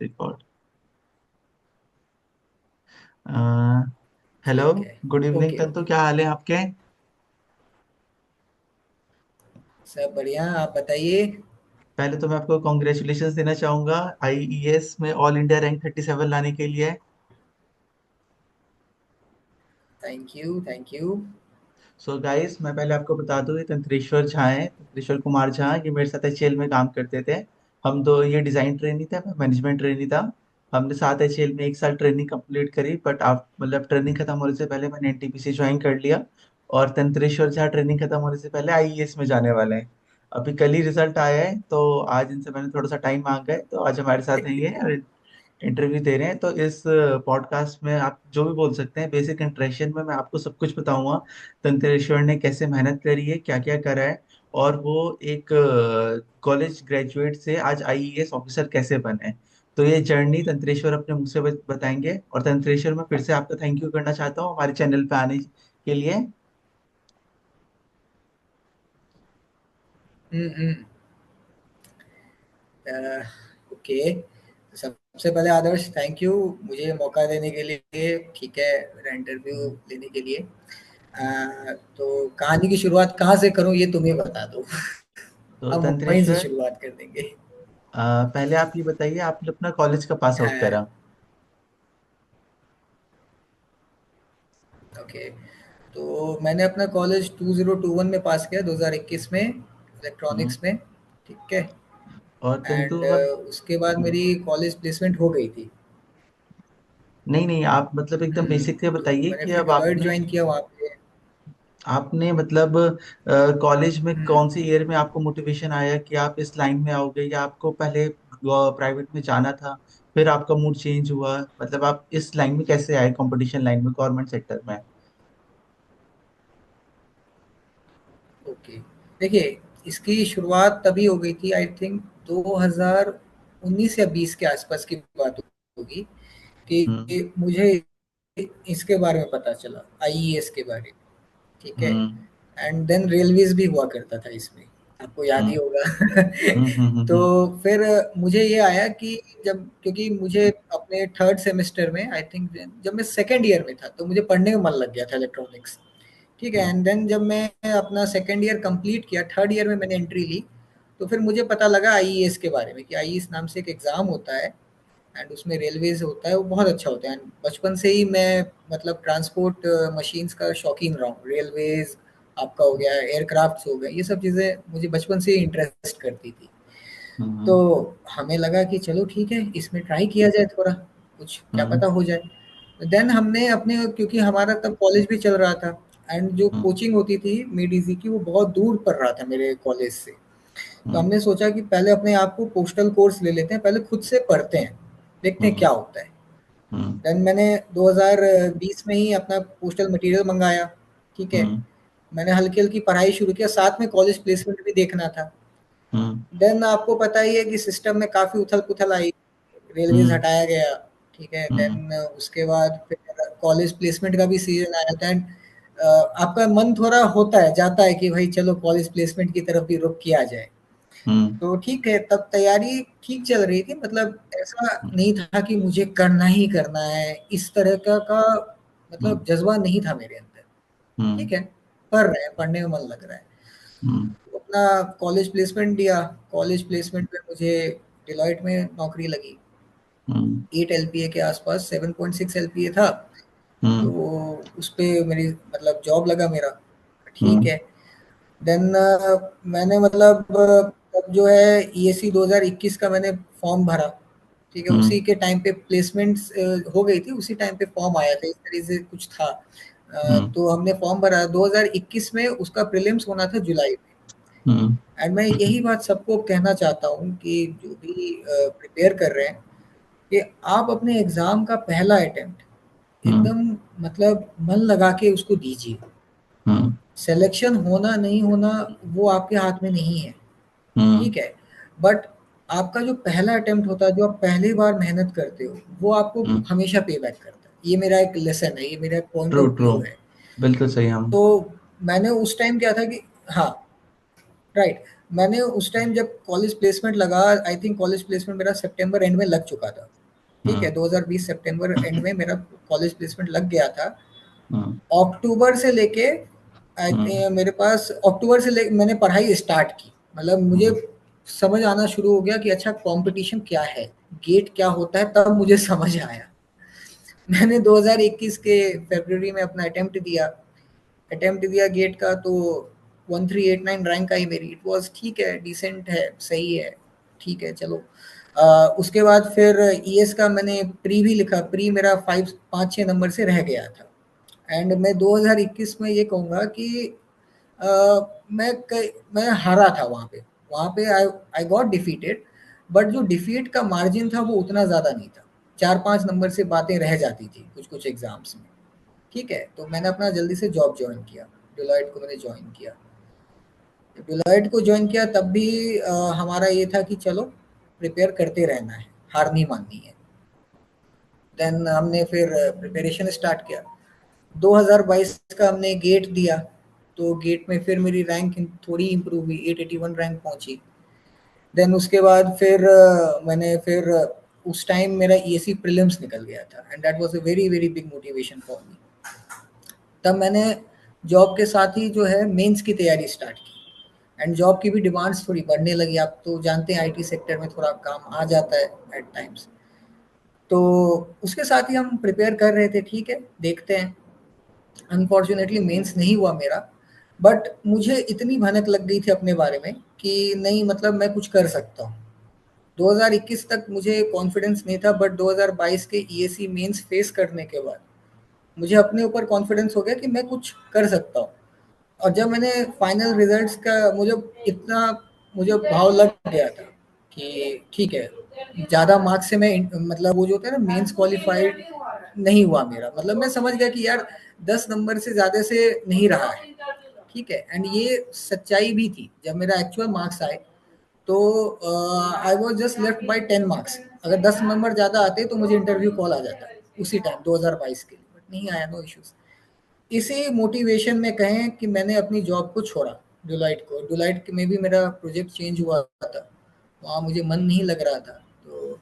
Record. Hello. ठीक है। Good evening okay तंतु, ओके। क्या हाल है आपके? सब बढ़िया, आप बताइए। पहले तो मैं आपको कॉन्ग्रेचुलेशंस देना चाहूंगा आईईएस में ऑल इंडिया रैंक 37 लाने के लिए। Thank you thank you. So guys, मैं पहले आपको बता दूं, ये तंत्रेश्वर झा हैं, तंत्रेश्वर कुमार झा। ये मेरे साथ एचएएल में काम करते थे। हम दो, ये डिजाइन ट्रेनी था, मैं मैनेजमेंट ट्रेनी था। हमने साथ एचएएल में 1 साल ट्रेनिंग कंप्लीट करी, बट आप मतलब ट्रेनिंग खत्म होने से पहले मैंने एनटीपीसी ज्वाइन कर लिया। और तंत्रेश्वर झा ट्रेनिंग खत्म होने से पहले आईईएस में जाने वाले हैं। अभी कल ही रिजल्ट आया है, तो आज इनसे मैंने थोड़ा सा टाइम मांगा है, तो आज हमारे साथ हैं ये और इंटरव्यू दे रहे हैं। तो इस पॉडकास्ट में आप जो भी बोल सकते हैं, बेसिक इंट्रेक्शन में मैं आपको सब कुछ बताऊंगा। तंत्रेश्वर ने कैसे मेहनत करी है, क्या क्या करा है, और वो एक कॉलेज ग्रेजुएट से आज आईएएस ऑफिसर कैसे बने। तो ये जर्नी तंत्रेश्वर अपने मुंह से बताएंगे। और तंत्रेश्वर, मैं फिर से आपका थैंक यू करना चाहता हूँ हमारे चैनल पे आने के लिए। हम्म। ओके। सबसे पहले आदर्श, थैंक यू मुझे मौका देने के लिए। ठीक है, मेरा इंटरव्यू हम्म। लेने के लिए। तो कहानी की शुरुआत कहाँ से करूँ ये तुम्हें बता दो। तो हम वहीं से तंत्रेश्वर, शुरुआत कर देंगे। पहले आप ये बताइए, आपने अपना कॉलेज का पास आउट हाँ, करा? ओके। तो मैंने अपना कॉलेज 2021 में पास किया, 2021 में, हम्म। इलेक्ट्रॉनिक्स में। ठीक है। और तंतु एंड आप, उसके बाद मेरी कॉलेज प्लेसमेंट हो गई थी। नहीं नहीं, आप मतलब एकदम बेसिक से तो बताइए मैंने कि फिर अब डिलॉयट आपने ज्वाइन किया वहाँ पे। आपने मतलब कॉलेज में हुँ, कौन सी ईयर में आपको मोटिवेशन आया कि आप इस लाइन में आओगे, या आपको पहले प्राइवेट में जाना था, फिर आपका मूड चेंज हुआ? मतलब आप इस लाइन में कैसे आए, कंपटीशन लाइन में, गवर्नमेंट सेक्टर में? ओके। देखिए, इसकी शुरुआत तभी हो गई थी, आई थिंक 2019 या 20 के आसपास की बात होगी हम्म। कि मुझे इसके बारे में पता चला, आईईएस के बारे में। ठीक है। हम्म। एंड देन रेलवेज़ भी हुआ करता था इसमें, आपको याद ही हम्म। होगा। तो हम्म। फिर मुझे ये आया कि जब, क्योंकि मुझे अपने 3rd सेमेस्टर में, आई थिंक जब मैं 2nd ईयर में था, तो मुझे पढ़ने में मन लग गया था इलेक्ट्रॉनिक्स। ठीक है। हम्म। एंड देन जब मैं अपना 2nd ईयर कंप्लीट किया, 3rd ईयर में मैंने एंट्री ली, तो फिर मुझे पता लगा आईईएस के बारे में कि आईईएस नाम से एक एग्ज़ाम होता है। एंड उसमें रेलवेज़ होता है, वो बहुत अच्छा होता है। एंड बचपन से ही मैं मतलब ट्रांसपोर्ट मशीन्स का शौकीन रहा हूँ। रेलवेज़ आपका हो गया, एयरक्राफ्ट्स हो गए, ये सब चीज़ें मुझे बचपन से ही इंटरेस्ट करती थी। तो हम्म। हमें लगा कि चलो ठीक है, इसमें ट्राई किया जाए थोड़ा, कुछ क्या हम्म। पता हो जाए। देन हमने अपने, क्योंकि हमारा तब कॉलेज भी चल रहा था, एंड जो हम्म। कोचिंग होती थी मिड ईज़ी की, वो बहुत दूर पड़ रहा था मेरे कॉलेज से। तो हम्म। हमने सोचा कि पहले अपने आप को पोस्टल कोर्स ले लेते हैं, पहले खुद से पढ़ते हैं, देखते हैं हम्म। क्या होता है। हम्म। देन मैंने 2020 में ही अपना पोस्टल मटेरियल मँगाया। ठीक है। हम्म। मैंने हल्की-हल्की पढ़ाई शुरू किया, साथ में कॉलेज प्लेसमेंट भी देखना था। हम्म। देन आपको पता ही है कि सिस्टम में काफ़ी उथल-पुथल आई, रेलवेज़ हम्म। हटाया गया। ठीक है। हम्म। देन उसके बाद फिर कॉलेज प्लेसमेंट का भी सीज़न आया। देन आपका मन थोड़ा होता है, जाता है कि भई चलो कॉलेज प्लेसमेंट की तरफ भी रुख किया जाए। हम्म। तो ठीक है, तब तैयारी ठीक चल रही थी, मतलब ऐसा नहीं था कि मुझे करना ही करना है, इस तरह का हम्म। मतलब जज़्बा नहीं था मेरे अंदर। हम्म। ठीक है, पढ़ रहे हैं, पढ़ने में मन लग रहा है। हम्म। तो अपना कॉलेज प्लेसमेंट दिया, कॉलेज प्लेसमेंट में मुझे डेलॉइट में नौकरी लगी। हम्म। 8 एलपीए के आसपास, 7.6 एलपीए था, तो हम्म। उस पे मेरी मतलब जॉब लगा मेरा। ठीक हम्म। है। देन मैंने मतलब तब जो है ईएसी 2021 का मैंने फॉर्म भरा। ठीक है, हम्म। उसी के टाइम पे प्लेसमेंट्स हो गई थी, उसी टाइम पे फॉर्म आया था, इस तरह से कुछ था। हम्म। तो हमने फॉर्म भरा 2021 में, उसका प्रीलिम्स होना था जुलाई में। हम्म। एंड मैं यही बात सबको कहना चाहता हूँ कि जो भी प्रिपेयर कर रहे हैं, कि आप अपने एग्ज़ाम का पहला अटेम्प्ट हम्म। एकदम मतलब मन लगा के उसको दीजिए। हम्म। सिलेक्शन होना नहीं होना वो आपके हाथ में नहीं है। हम्म। ठीक है। बट आपका जो पहला अटेम्प्ट होता है, जो आप पहली बार मेहनत करते हो, वो आपको हम्म। हमेशा पे बैक करता है। ये मेरा एक लेसन है, ये मेरा एक point true of true. View है। बिल्कुल सही हम। तो मैंने उस टाइम क्या था कि हाँ, राइट। मैंने उस टाइम जब कॉलेज प्लेसमेंट लगा, आई थिंक कॉलेज प्लेसमेंट मेरा सितंबर एंड में लग चुका था। ठीक है, हम्म। 2020 सितंबर एंड में मेरा कॉलेज प्लेसमेंट लग गया था। हम्म। अक्टूबर से लेके हम्म। मेरे पास अक्टूबर से ले मैंने पढ़ाई स्टार्ट की। मतलब मुझे हम्म। समझ आना शुरू हो गया कि अच्छा कंपटीशन क्या है, गेट क्या होता है, तब मुझे समझ आया। मैंने 2021 के फरवरी में अपना अटेम्प्ट दिया गेट का, तो 1389 रैंक आई मेरी। इट वाज ठीक है, डिसेंट है, सही है, ठीक है, चलो। उसके बाद फिर ईएस का मैंने प्री भी लिखा। प्री मेरा 5 6 नंबर से रह गया था। एंड मैं 2021 में ये कहूँगा कि अ, मैं हारा था वहाँ पे। आई आई गॉट डिफीटेड, बट जो डिफीट का मार्जिन था वो उतना ज़्यादा नहीं था। 4 5 नंबर से बातें रह जाती थी कुछ कुछ एग्जाम्स में। ठीक है, तो मैंने अपना जल्दी से जॉब ज्वाइन किया। डिलॉयट को मैंने ज्वाइन किया। डिलॉयट को ज्वाइन किया तब भी हमारा ये था कि चलो प्रिपेयर करते रहना है, हार नहीं माननी है। देन हमने फिर प्रिपरेशन स्टार्ट किया। 2022 का हमने गेट दिया, तो गेट में फिर मेरी रैंक थोड़ी इम्प्रूव हुई, 881 रैंक पहुंची। देन उसके बाद फिर मैंने फिर उस टाइम मेरा ईएससी प्रीलिम्स निकल गया था, and that was a very very big motivation for me. तब मैंने जॉब के साथ ही जो है मेंस की तैयारी स्टार्ट की। एंड जॉब की भी डिमांड्स थोड़ी बढ़ने लगी। आप तो जानते हैं आईटी सेक्टर में थोड़ा काम आ जाता है एट टाइम्स। तो उसके साथ ही हम प्रिपेयर कर रहे थे। ठीक है, देखते हैं। अनफॉर्चुनेटली मेंस नहीं हुआ मेरा, बट मुझे इतनी भनक लग गई थी अपने बारे में कि नहीं, मतलब मैं कुछ कर सकता हूँ। 2021 तक मुझे कॉन्फिडेंस नहीं था, बट 2022 के ईएससी मेंस फेस करने के बाद मुझे अपने ऊपर कॉन्फिडेंस हो गया कि मैं कुछ कर सकता हूँ। और जब मैंने फाइनल रिजल्ट्स का मुझे इतना मुझे भाव लग गया था कि ठीक है, ज़्यादा मार्क्स से मैं मतलब वो जो होता है ना, मेंस क्वालिफाइड नहीं हुआ मेरा। मतलब मैं समझ गया कि यार 10 नंबर से ज़्यादा से नहीं रहा है। ठीक है, एंड ये सच्चाई भी थी। जब मेरा एक्चुअल मार्क्स आए तो I was just left by 10 marks. अगर 10 नंबर ज़्यादा आते तो मुझे इंटरव्यू कॉल आ जाता उसी टाइम 2022 के लिए, बट नहीं आया। No issues. इसी मोटिवेशन में कहें कि मैंने अपनी जॉब को छोड़ा। डुलाइट में भी मेरा प्रोजेक्ट चेंज हुआ था, वहाँ मुझे मन नहीं लग रहा था। तो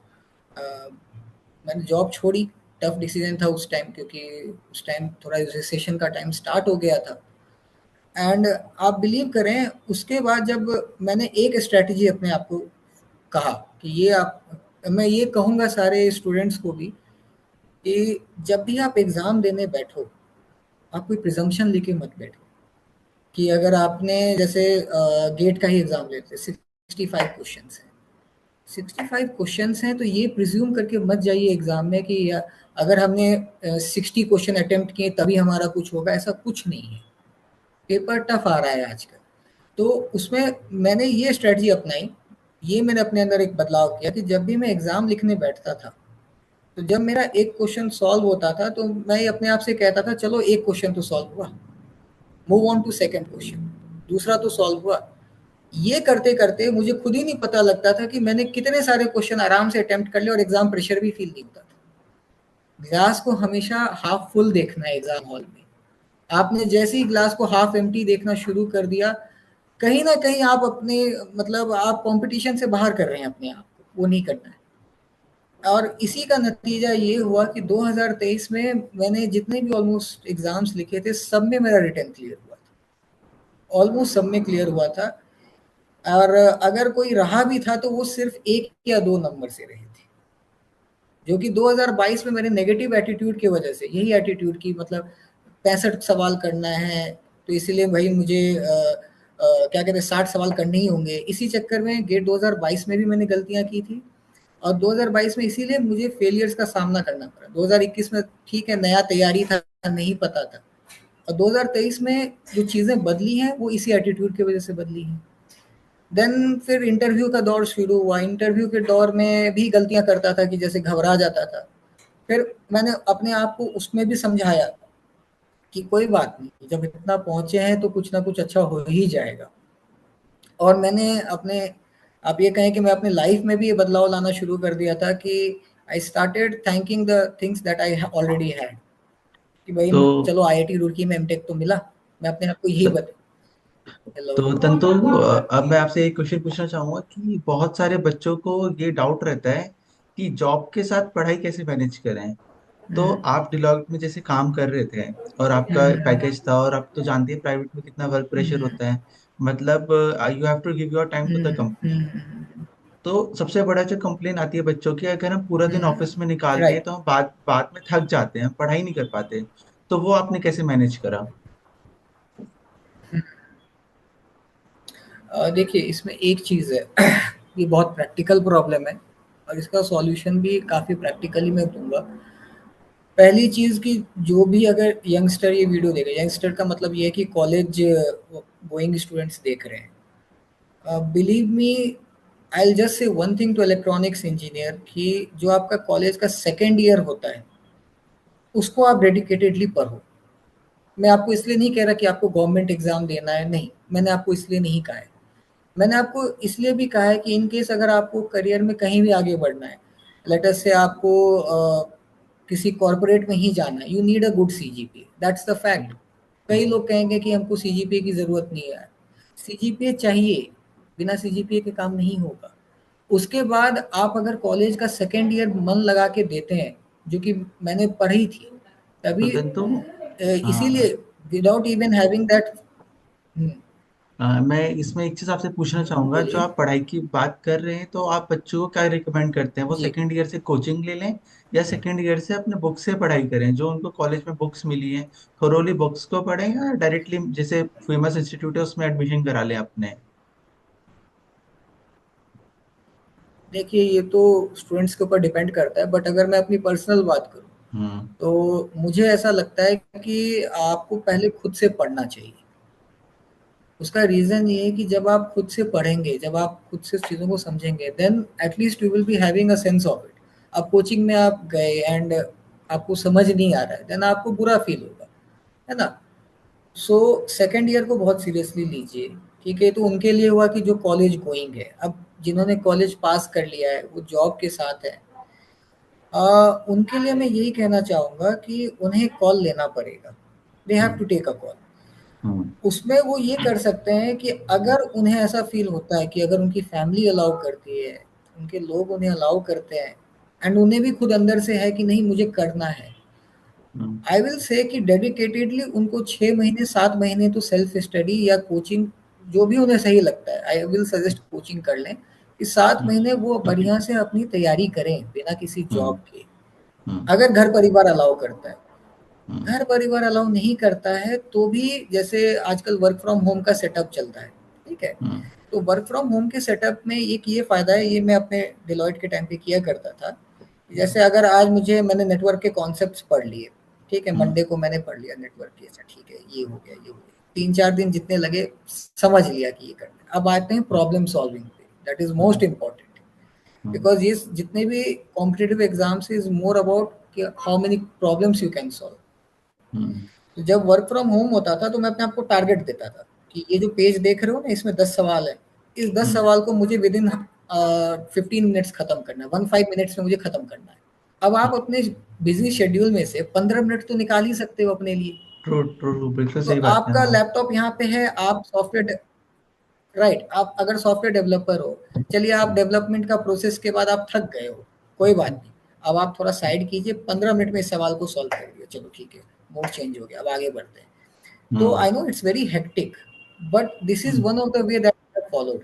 अ, मैंने जॉब छोड़ी। टफ डिसीजन था उस टाइम, क्योंकि उस टाइम थोड़ा रिसेशन का टाइम स्टार्ट हो गया था। एंड आप बिलीव करें, उसके बाद जब मैंने एक स्ट्रेटजी अपने आप को कहा कि ये आप, मैं ये कहूँगा सारे स्टूडेंट्स को भी, कि जब भी आप एग्ज़ाम देने बैठो, आप कोई प्रिजम्पशन लेके मत बैठो। कि अगर आपने जैसे गेट का ही एग्ज़ाम लेते, 65 क्वेश्चंस हैं। 65 क्वेश्चंस हैं, तो ये प्रिज्यूम करके मत जाइए एग्ज़ाम में कि अगर हमने 60 क्वेश्चन अटेम्प्ट किए तभी हमारा कुछ होगा। ऐसा कुछ नहीं है। पेपर टफ आ रहा है आजकल। तो उसमें मैंने ये स्ट्रेटजी अपनाई। ये मैंने अपने अंदर एक बदलाव किया कि जब भी मैं एग्ज़ाम लिखने बैठता था, तो जब मेरा एक क्वेश्चन सॉल्व होता था, तो मैं अपने आप से कहता था चलो एक क्वेश्चन तो सॉल्व हुआ, move on to second question, दूसरा तो सॉल्व हुआ। ये करते करते मुझे खुद ही नहीं पता लगता था कि मैंने कितने सारे क्वेश्चन आराम से अटेम्प्ट कर लिए, और एग्जाम प्रेशर भी फील नहीं होता था। ग्लास को हमेशा हाफ फुल देखना है एग्जाम हॉल में। आपने जैसे ही ग्लास को हाफ एम्प्टी देखना शुरू कर दिया, कहीं ना कहीं आप अपने, मतलब आप कंपटीशन से बाहर कर रहे हैं अपने आप को। वो नहीं करना है। और इसी का नतीजा ये हुआ कि 2023 में मैंने जितने भी ऑलमोस्ट एग्जाम्स लिखे थे, सब में मेरा रिटर्न क्लियर हुआ था। ऑलमोस्ट सब में क्लियर हुआ था। और अगर कोई रहा भी था तो वो सिर्फ 1 या 2 नंबर से रहे थे, जो कि 2022 में मेरे नेगेटिव एटीट्यूड की वजह से, यही एटीट्यूड की मतलब 65 सवाल करना है, तो इसीलिए भाई मुझे क्या कहते हैं 60 सवाल करने ही होंगे। इसी चक्कर में गेट 2022 में भी मैंने गलतियां की थी, और 2022 में इसीलिए मुझे फेलियर्स का सामना करना पड़ा। 2021 में ठीक है, नया तैयारी था, नहीं पता था। और 2023 में जो चीज़ें बदली हैं वो इसी एटीट्यूड की वजह से बदली हैं। देन फिर इंटरव्यू का दौर शुरू हुआ। इंटरव्यू के दौर में भी गलतियां करता था कि जैसे घबरा जाता था। फिर मैंने अपने आप को उसमें भी समझाया कि कोई बात नहीं, जब इतना पहुंचे हैं तो कुछ ना कुछ अच्छा हो ही जाएगा। और मैंने अपने, आप ये कहें कि मैं अपने लाइफ में भी ये बदलाव लाना शुरू कर दिया था कि I started thanking the things that I already had. कि भाई तो चलो आईआईटी रुड़की में एमटेक तो मिला। मैं अपने आप को यही त, बता। हेलो। तो तंतु, अब मैं आपसे एक क्वेश्चन पूछना चाहूंगा कि बहुत सारे बच्चों को ये डाउट रहता है कि जॉब के साथ पढ़ाई कैसे मैनेज करें। तो हुँ, आप डिलॉयट में जैसे काम कर रहे थे और हुँ, आपका हुँ, पैकेज था, और आप तो जानते हैं प्राइवेट में कितना वर्क प्रेशर हुँ, होता है, मतलब you have to give your time to the hmm, company. हुँ, तो सबसे बड़ा जो कंप्लेन आती है बच्चों की, अगर हम पूरा दिन हुँ, ऑफिस में निकालते हैं राइट। तो हम बाद बाद में थक जाते हैं, पढ़ाई नहीं कर पाते। तो वो आपने कैसे मैनेज करा? देखिए इसमें एक चीज़ है ये बहुत प्रैक्टिकल प्रॉब्लम है और इसका सॉल्यूशन भी काफ़ी प्रैक्टिकली मैं दूँगा। पहली चीज़ कि जो भी अगर यंगस्टर ये वीडियो देख रहे हैं, यंगस्टर का मतलब ये है कि कॉलेज गोइंग स्टूडेंट्स देख रहे हैं। Believe me, I will just say one thing to electronics engineer कि जो आपका कॉलेज का सेकंड ईयर होता है, उसको आप डेडिकेटेडली पढ़ो। मैं आपको इसलिए नहीं कह रहा कि आपको गवर्नमेंट एग्ज़ाम देना है, नहीं, मैंने आपको इसलिए नहीं कहा है। मैंने आपको इसलिए भी कहा है कि इन केस अगर आपको करियर में कहीं भी आगे बढ़ना है, लेट अस से आपको किसी कॉर्पोरेट में ही जाना है, you need a good CGPA, that's the fact. कई हम्म, लोग कहेंगे कि हमको सीजीपीए की ज़रूरत नहीं है। सीजीपीए चाहिए, बिना सीजीपीए के काम नहीं होगा। उसके बाद आप अगर कॉलेज का सेकंड ईयर मन लगा के देते हैं, जो कि मैंने पढ़ी थी, तो तभी दिन तो हाँ, इसीलिए विदाउट इवन हैविंग दैट। हुँ, मैं इसमें एक चीज आपसे पूछना चाहूंगा, जो बोलिए। आप पढ़ाई की बात कर रहे हैं तो आप बच्चों को क्या रिकमेंड करते हैं, वो जी। सेकेंड ईयर से कोचिंग ले लें या सेकेंड ईयर से अपने बुक से पढ़ाई करें, जो उनको कॉलेज में बुक्स मिली हैं थोरोली बुक्स को पढ़ें, या डायरेक्टली जैसे फेमस इंस्टीट्यूट है उसमें एडमिशन करा लें अपने? देखिए, ये तो स्टूडेंट्स के ऊपर डिपेंड करता है, बट अगर मैं अपनी पर्सनल बात करूँ, हम्म। तो मुझे ऐसा लगता है कि आपको पहले खुद से पढ़ना चाहिए। उसका रीज़न ये है कि जब आप खुद से पढ़ेंगे, जब आप खुद से चीज़ों को समझेंगे, then at least you will be having a sense of it. अब कोचिंग में आप गए एंड आपको समझ नहीं आ रहा है, देन आपको बुरा फ़ील होगा, है ना? सो सेकंड ईयर को बहुत सीरियसली लीजिए, ठीक है? तो उनके लिए हुआ कि जो कॉलेज गोइंग है, अब जिन्होंने कॉलेज पास कर लिया है, वो जॉब के साथ है, उनके लिए मैं यही कहना चाहूँगा कि उन्हें कॉल लेना पड़ेगा। They have hmm. To take a call. Hmm. उसमें वो ये कर सकते हैं कि अगर उन्हें ऐसा फ़ील होता है कि अगर उनकी फैमिली अलाउ करती है, उनके लोग उन्हें अलाउ करते हैं एंड उन्हें भी खुद अंदर से है कि नहीं मुझे करना है, हम्म। आई विल से कि डेडिकेटेडली उनको 6 महीने 7 महीने तो सेल्फ स्टडी या कोचिंग, जो भी उन्हें सही लगता है, आई विल सजेस्ट कोचिंग कर लें कि 7 महीने वो बढ़िया से अपनी तैयारी करें बिना किसी हम्म। जॉब के। हम्म। अगर घर परिवार अलाउ करता है, हम्म। घर परिवार अलाउ नहीं करता है तो भी जैसे आजकल वर्क फ्रॉम होम का सेटअप चलता है, ठीक है? हम्म। तो वर्क फ्रॉम होम के सेटअप में एक ये फ़ायदा है, ये मैं अपने डिलॉयट के टाइम पे किया करता था। जैसे अगर आज मैंने नेटवर्क के कॉन्सेप्ट्स पढ़ लिए, ठीक है? हम्म। मंडे को मैंने पढ़ लिया नेटवर्क के, अच्छा ठीक है, ये हो गया, ये हो गया। 3-4 दिन जितने लगे समझ लिया कि ये करना है। अब आते हैं प्रॉब्लम सॉल्विंग पे, that is most hmm. Important. Hmm. Because ये जितने भी competitive exams is more about कि how many problems you can solve. Hmm. तो जब वर्क फ्रॉम होम होता था तो मैं अपने आप को टारगेट देता था कि ये जो पेज देख रहे हो ना, इसमें 10 सवाल है, इस 10 हम्म। सवाल को मुझे विदिन 15 मिनट्स खत्म करना है, 15 मिनट्स में मुझे खत्म करना है। अब आप अपने बिजी शेड्यूल में से 15 मिनट तो निकाल ही सकते हो अपने लिए। ट्रू ट्रू, बिल्कुल तो सही बात है। आपका हाँ। लैपटॉप यहाँ पे है, आप सॉफ्टवेयर, राइट, आप अगर सॉफ्टवेयर डेवलपर हो, चलिए आप डेवलपमेंट का प्रोसेस के बाद आप थक गए हो, कोई बात नहीं। अब आप थोड़ा साइड कीजिए, 15 मिनट में इस सवाल को सॉल्व कर दिया, चलो ठीक है, मूड चेंज हो गया, अब आगे बढ़ते हैं। तो hmm. I know it's very hectic, but this is hmm. One of the way that I have followed,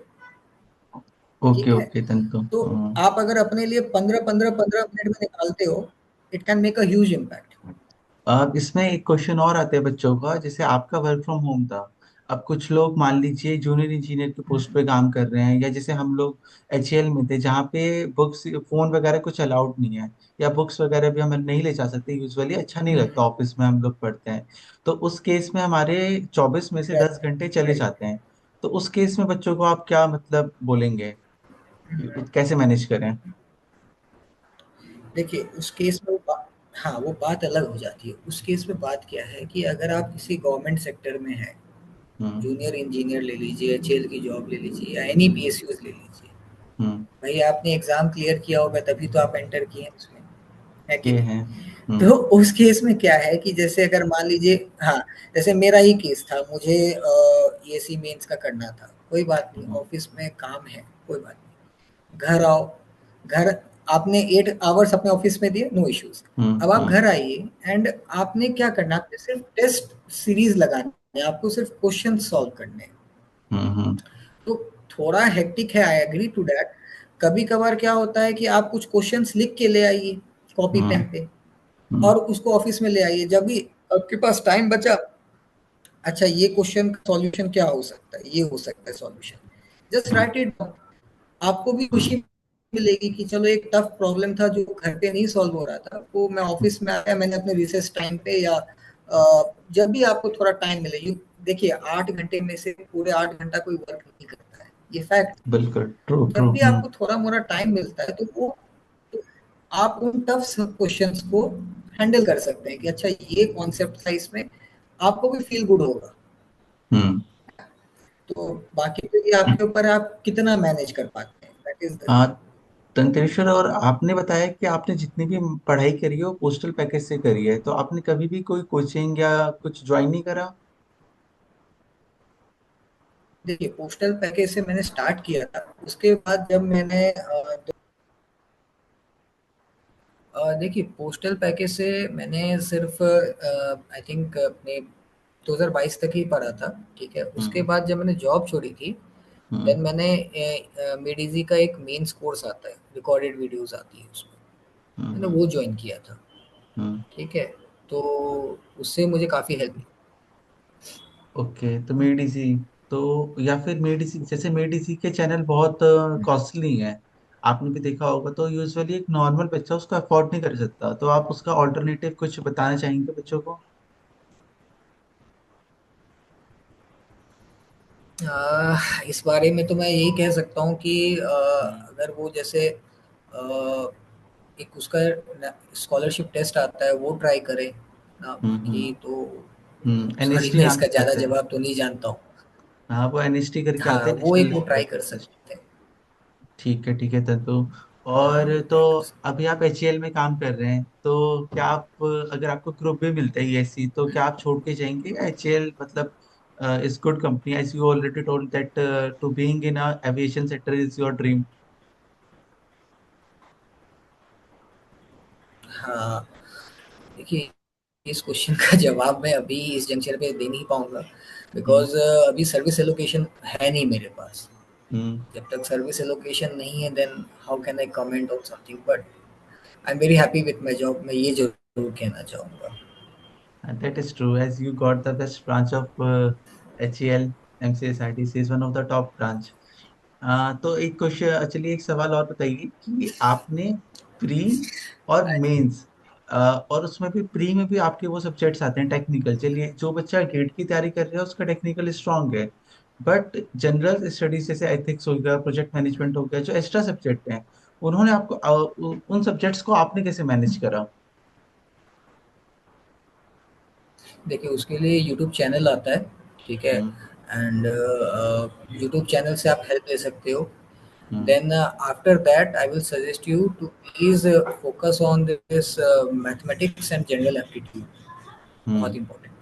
okay ठीक है? ओके, तन तो तो आप अगर अपने लिए 15 मिनट में निकालते हो, it can make a huge impact. अब इसमें एक क्वेश्चन और आता है बच्चों का, जैसे आपका वर्क फ्रॉम होम था, अब कुछ लोग मान लीजिए जूनियर इंजीनियर की पोस्ट पे काम कर रहे हैं, या जैसे हम लोग एचएएल में थे जहाँ पे बुक्स फोन वगैरह कुछ अलाउड नहीं है, या बुक्स वगैरह भी हम नहीं ले जा सकते यूजुअली, अच्छा नहीं लगता, ऑफिस में हम लोग पढ़ते हैं। तो उस केस में हमारे 24 में से 10 घंटे चले राइट। जाते हैं। तो उस केस में बच्चों को आप क्या मतलब बोलेंगे, कैसे मैनेज करें? देखिए उस केस में हाँ, वो बात अलग हो जाती है। उस केस में बात क्या है कि अगर आप किसी गवर्नमेंट सेक्टर में हैं, हम्म। जूनियर इंजीनियर ले लीजिए, एचएएल की जॉब ले लीजिए या एनी पीएसयूज ले लीजिए, हम्म। भाई आपने एग्जाम क्लियर किया होगा तभी तो आप एंटर किए हैं उसमें, है कि ये नहीं? है। तो उस केस में क्या है कि जैसे अगर मान लीजिए, हाँ, जैसे मेरा ही केस था, मुझे एसी मेंस का करना था, कोई बात नहीं, हम्म। ऑफिस में काम है, कोई बात नहीं, घर आओ, घर आपने 8 आवर्स अपने ऑफिस में दिए, नो इश्यूज। अब आप हम्म घर आइए एंड आपने क्या करना है, आपने सिर्फ टेस्ट सीरीज लगानी है, आपको सिर्फ क्वेश्चन सॉल्व करने हैं। हम्म तो थोड़ा हेक्टिक है, आई एग्री टू दैट। कभी कभार क्या होता है कि आप कुछ क्वेश्चंस लिख के ले आइए कॉपी हम्म पेन पे, हम्म और उसको ऑफिस में ले आइए जब भी आपके पास टाइम बचा। अच्छा, ये क्वेश्चन का सॉल्यूशन क्या हो सकता है, ये हो सकता है solution, just hmm right it down. आपको भी हम्म खुशी मिलेगी कि चलो एक टफ प्रॉब्लम था जो घर पे नहीं सॉल्व हो रहा था, वो मैं ऑफिस में आया, मैंने अपने रिसेस टाइम पे या जब भी आपको थोड़ा टाइम मिले। यू देखिए, 8 घंटे में से पूरे 8 घंटा कोई वर्क नहीं करता है, ये फैक्ट। बिल्कुल ट्रू ट्रू। जब भी आपको थोड़ा मोड़ा टाइम मिलता है तो वो, तो आप उन टफ क्वेश्चंस को हैंडल कर सकते हैं कि अच्छा ये कॉन्सेप्ट था इसमें, आपको भी फील गुड होगा। हम्म तो बाकी तो ये आपके ऊपर है, आप कितना मैनेज कर पाते हैं, दैट इज द। हाँ तंत्रेश्वर, और आपने बताया कि आपने जितनी भी पढ़ाई करी है वो पोस्टल पैकेज से करी है, तो आपने कभी भी कोई कोचिंग या कुछ ज्वाइन नहीं करा? देखिए, पोस्टल पैकेज से मैंने स्टार्ट किया था, उसके बाद जब मैंने देखिए पोस्टल पैकेज से मैंने सिर्फ आई थिंक अपने 2022 तक ही पढ़ा था। ठीक है, उसके हम्म बाद जब मैंने जॉब छोड़ी थी, हम्म देन मैंने मेडिजी का एक मेंस कोर्स आता है, रिकॉर्डेड वीडियोस आती है उसमें, मैंने हम्म वो ज्वाइन किया था। हम्म ठीक है, तो उससे मुझे काफ़ी हेल्प मिली। ओके, तो मेडिसी, तो या फिर मेडिसी, जैसे मेडिसी के चैनल बहुत कॉस्टली हैं, आपने भी देखा होगा, तो यूजुअली एक नॉर्मल बच्चा उसको अफोर्ड नहीं कर सकता, तो आप उसका ऑल्टरनेटिव कुछ बताना चाहेंगे बच्चों को? इस बारे में तो मैं यही कह सकता हूँ कि हम्म अगर वो जैसे एक उसका स्कॉलरशिप टेस्ट आता है, वो ट्राई करे ना। बाकी तो सॉरी, एनएसटी मैं नाम इसका से ज़्यादा कहते हैं। जवाब तो नहीं जानता हूँ। हाँ, वो एनएसटी करके हाँ, आते हैं, वो नेशनल एक वो ट्राई कर स्कॉलरशिप टेस्ट। सकते हैं। ठीक है तंतु। हाँ, और वो तो ट्राई कर सकते अभी आप एचएएल में काम कर रहे हैं, तो क्या आप, अगर आपको ग्रुप भी मिलता है ईएससी, तो क्या आप छोड़ के जाएंगे, या एचएएल मतलब is good company, as you already told that to being in aviation sector is your dream? हैं। हाँ, देखिए, इस क्वेश्चन का जवाब मैं अभी इस जंक्शन पे दे नहीं पाऊंगा, हम्म बिकॉज अभी सर्विस एलोकेशन है नहीं मेरे पास। हम्म जब तक सर्विस एलोकेशन नहीं है, then how can I comment on something, but I am very happy with my job, मैं ये जरूर कहना चाहूँगा। That is true, as you got the best branch of HAL, MCSRTC is one of the top branch. तो एक question, चलिए एक सवाल और बताइए कि आपने प्री और हाँ जी। मेंस, और उसमें भी प्री में भी आपके वो सब्जेक्ट्स आते हैं टेक्निकल, चलिए जो बच्चा गेट की तैयारी कर रहा है उसका टेक्निकल स्ट्रांग है, बट जनरल स्टडीज जैसे एथिक्स हो गया, प्रोजेक्ट मैनेजमेंट हो गया, जो एक्स्ट्रा सब्जेक्ट हैं, उन्होंने आपको उन सब्जेक्ट्स को आपने कैसे मैनेज करा? देखिए, उसके लिए यूट्यूब चैनल आता है, ठीक है, हम्म एंड यूट्यूब चैनल से आप हेल्प ले सकते हो। Hmm then after that I will suggest you to please focus on this mathematics and general aptitude, बहुत hmm important,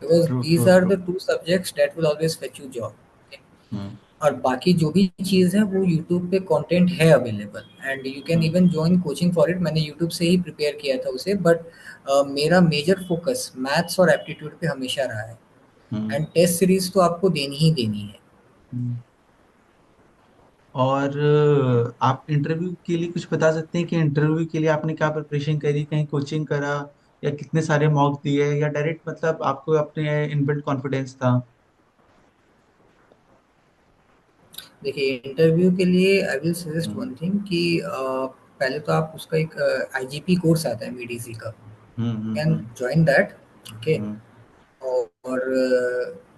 because true these true are true. The two subjects that will always fetch you job. Hmm और बाकी जो भी चीज़ है वो YouTube पे content है available, and you can hmm even join coaching for it. मैंने यूट्यूब से ही प्रिपेयर किया था उसे, बट मेरा मेजर फोकस मैथ्स और एप्टीट्यूड पे हमेशा रहा है, हम्म एंड टेस्ट सीरीज तो आपको देनी ही देनी है। हम्म। और आप इंटरव्यू के लिए कुछ बता सकते हैं कि इंटरव्यू के लिए आपने क्या प्रिपरेशन करी, कहीं कोचिंग करा, या कितने सारे मॉक दिए, या डायरेक्ट मतलब आपको अपने इनबिल्ट कॉन्फिडेंस था? देखिए, इंटरव्यू के लिए आई will suggest hmm one thing कि पहले तो आप उसका एक आईजीपी कोर्स आता है मीडीसी का, can hmm join that. Okay, hmm और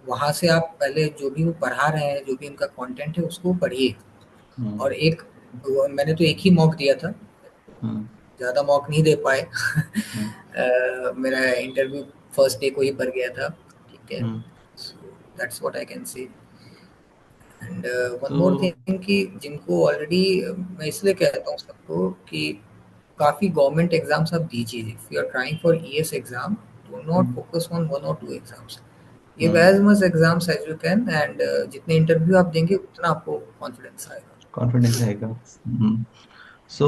वहाँ से आप पहले जो भी वो पढ़ा रहे हैं, जो भी उनका कंटेंट है उसको पढ़िए। हम्म और एक, मैंने तो एक ही मॉक दिया था, हम्म ज़्यादा मॉक नहीं दे पाए। हम्म मेरा इंटरव्यू फर्स्ट डे को ही पड़ गया था। ठीक है, हम्म। So that's what I can say. And one तो मोर थिंग कि जिनको ऑलरेडी, मैं इसलिए कहता हूँ सबको कि काफ़ी गवर्नमेंट एग्जाम्स आप दीजिए। If you are trying for ES exam, do not hmm focus on 1 और 2 exams, give hmm as much exams as you can, and जितने इंटरव्यू आप देंगे उतना आपको कॉन्फिडेंस आएगा। कॉन्फिडेंस रहेगा। हम्म। सो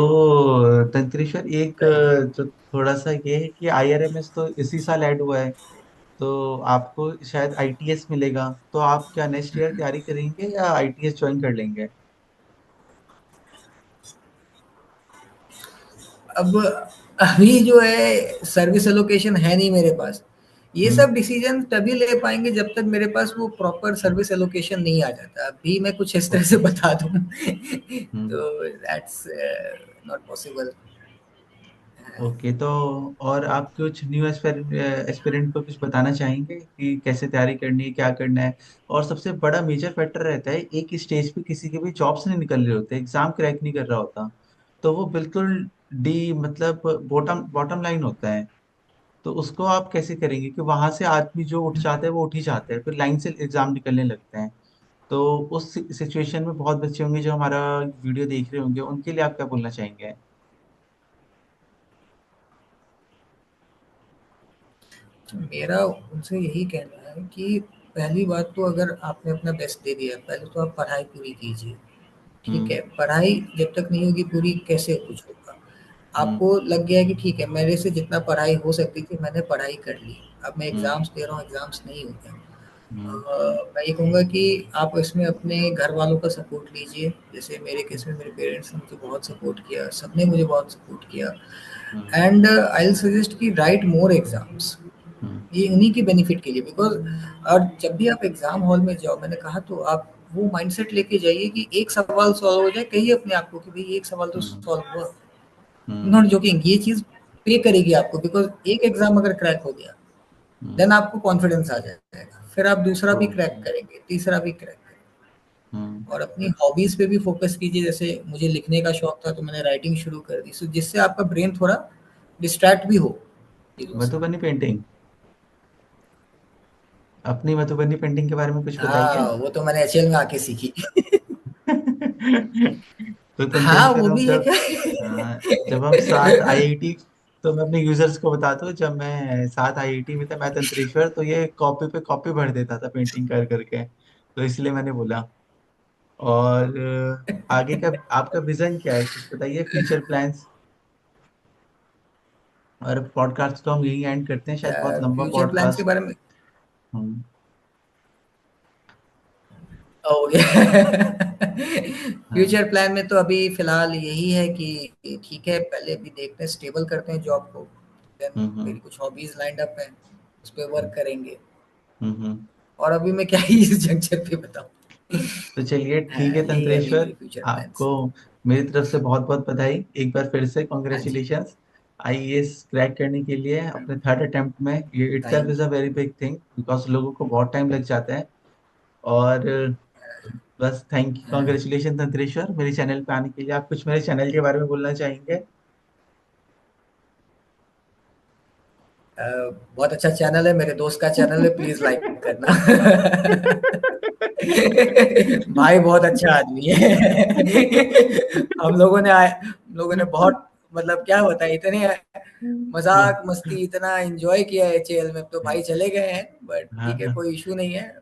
तंत्रेश्वर एक राइट। जो थोड़ा सा ये है कि आईआरएमएस तो इसी साल ऐड हुआ है, तो आपको शायद आईटीएस मिलेगा। तो आप क्या नेक्स्ट ईयर तैयारी करेंगे या आईटीएस ज्वाइन कर लेंगे? अब अभी जो है सर्विस एलोकेशन है नहीं मेरे पास। ये हम्म। सब डिसीजन तभी ले पाएंगे जब तक मेरे पास वो प्रॉपर सर्विस एलोकेशन नहीं आ जाता। अभी मैं कुछ इस तरह से ओके। बता दूं हम्म। तो दैट्स नॉट पॉसिबल। ओके, तो और आप कुछ न्यू एस्पिरेंट को कुछ बताना चाहेंगे कि कैसे तैयारी करनी है, क्या करना है? और सबसे बड़ा मेजर फैक्टर रहता है, एक स्टेज पे किसी के भी जॉब्स नहीं निकल रहे होते, एग्जाम क्रैक नहीं कर रहा होता, तो वो बिल्कुल डी मतलब बॉटम बॉटम लाइन होता है। तो उसको आप कैसे करेंगे कि वहां से आदमी जो उठ जाता है वो उठ ही जाता है, फिर लाइन से एग्जाम निकलने लगते हैं। तो उस सिचुएशन में बहुत बच्चे होंगे जो हमारा वीडियो देख रहे होंगे, उनके लिए आप क्या बोलना चाहेंगे? मेरा उनसे यही कहना है कि पहली बात तो अगर आपने अपना बेस्ट दे दिया, पहले तो आप पढ़ाई पूरी कीजिए। ठीक हम्म। है, पढ़ाई जब तक नहीं होगी पूरी कैसे कुछ होगा। हम्म। आपको लग गया कि ठीक है मेरे से जितना पढ़ाई हो सकती थी मैंने पढ़ाई कर ली, अब मैं हम्म। एग्ज़ाम्स दे रहा हूँ, एग्ज़ाम्स नहीं होते हैं। हम्म। मैं ये कहूँगा कि आप इसमें अपने घर वालों का सपोर्ट लीजिए। जैसे मेरे केस में मेरे पेरेंट्स ने मुझे बहुत सपोर्ट किया, सबने मुझे बहुत सपोर्ट किया। हम्म। एंड आई विल सजेस्ट कि राइट मोर एग्ज़ाम्स। हम्म। ये उन्हीं के बेनिफिट के लिए, बिकॉज़ और जब भी आप एग्ज़ाम हॉल में जाओ मैंने कहा तो आप वो माइंडसेट लेके जाइए कि एक सवाल सॉल्व हो जाए, कहिए अपने आप को कि भई एक सवाल तो हम्म। सॉल्व हुआ। हम्म। नॉट जोकिंग, ये चीज़ पे करेगी आपको, बिकॉज़ एक एग्ज़ाम अगर क्रैक हो गया, हम्म। देन आपको कॉन्फिडेंस आ जाएगा। फिर आप दूसरा भी ओके। क्रैक करेंगे, तीसरा भी क्रैक करेंगे। हम्म। और अपनी हॉबीज़ पे भी फ़ोकस कीजिए। जैसे मुझे लिखने का शौक था तो मैंने राइटिंग शुरू कर दी। सो जिससे आपका ब्रेन थोड़ा डिस्ट्रैक्ट भी हो चीज़ों से। मधुबनी पेंटिंग, अपनी मधुबनी पेंटिंग के बारे में कुछ बताइए। हाँ, वो तो मैंने एचएल में आके सीखी। तो हाँ, तंत्रेश्वर वो हम भी है जब क्या? जब हम साथ आईआईटी, तो मैं अपने यूजर्स को बताता हूँ, जब मैं साथ आईआईटी में था, मैं तंत्रेश्वर, तो ये कॉपी पे कॉपी भर देता था पेंटिंग कर करके, तो इसलिए मैंने बोला। और आगे का आपका विजन क्या है, कुछ बताइए, फ्यूचर प्लान्स। और पॉडकास्ट तो हम यही एंड करते हैं, शायद बहुत लंबा फ्यूचर प्लान्स के पॉडकास्ट। बारे में हम्म। हो गया। हाँ। फ्यूचर प्लान में तो अभी फिलहाल यही है कि ठीक है पहले अभी देखते हैं, स्टेबल करते हैं जॉब को। देन हम्म। मेरी कुछ हॉबीज लाइंड अप हैं, उस पर वर्क करेंगे। हम्म। और अभी मैं क्या ही इस जंक्शन पे बताऊं। तो चलिए ठीक हाँ, है यही है अभी तंत्रेश्वर, मेरी फ्यूचर आपको प्लान्स। मेरी तरफ से बहुत बहुत बधाई, एक बार फिर से हाँ जी। कॉन्ग्रेचुलेशंस आईएएस क्रैक करने के लिए अपने थर्ड अटेम्प्ट में। ये itself thank is a very big thing, because लोगों को बहुत टाइम लग जाता है। और बस थैंक यू, यू। कॉन्ग्रेचुलेशन तंत्रेश्वर, मेरे चैनल पे आने के लिए। आप कुछ मेरे चैनल के बारे में बोलना चाहेंगे? बहुत अच्छा चैनल है, मेरे दोस्त का चैनल है, प्लीज लाइक करना। भाई बहुत अच्छा आदमी है। हम लोगों ने बहुत मतलब क्या बताया, इतने मजाक मस्ती इतना एंजॉय किया है एचएएल में। तो भाई चले गए हैं बट हाँ ठीक है, हाँ। कोई इशू नहीं है।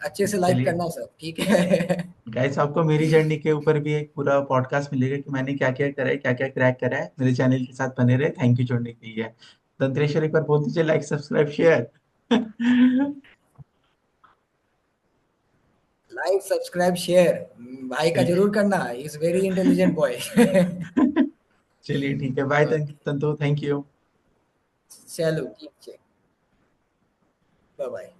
अच्छे से लाइक चलिए करना सब ठीक है। गाइस, आपको मेरी जर्नी के ऊपर भी एक पूरा पॉडकास्ट मिलेगा कि मैंने क्या क्या करा है, क्या क्या क्रैक करा है। मेरे चैनल के साथ बने रहे, थैंक यू जोड़ने के लिए। तंत्रेश्वर एक बार बोल दीजिए, like subscribe share. Like subscribe share भाई का चलिए। जरूर करना, इज वेरी इंटेलिजेंट बॉय। चलिए ठीक है, बाय तंतु, थैंक यू। चलो ठीक है, बाय बाय।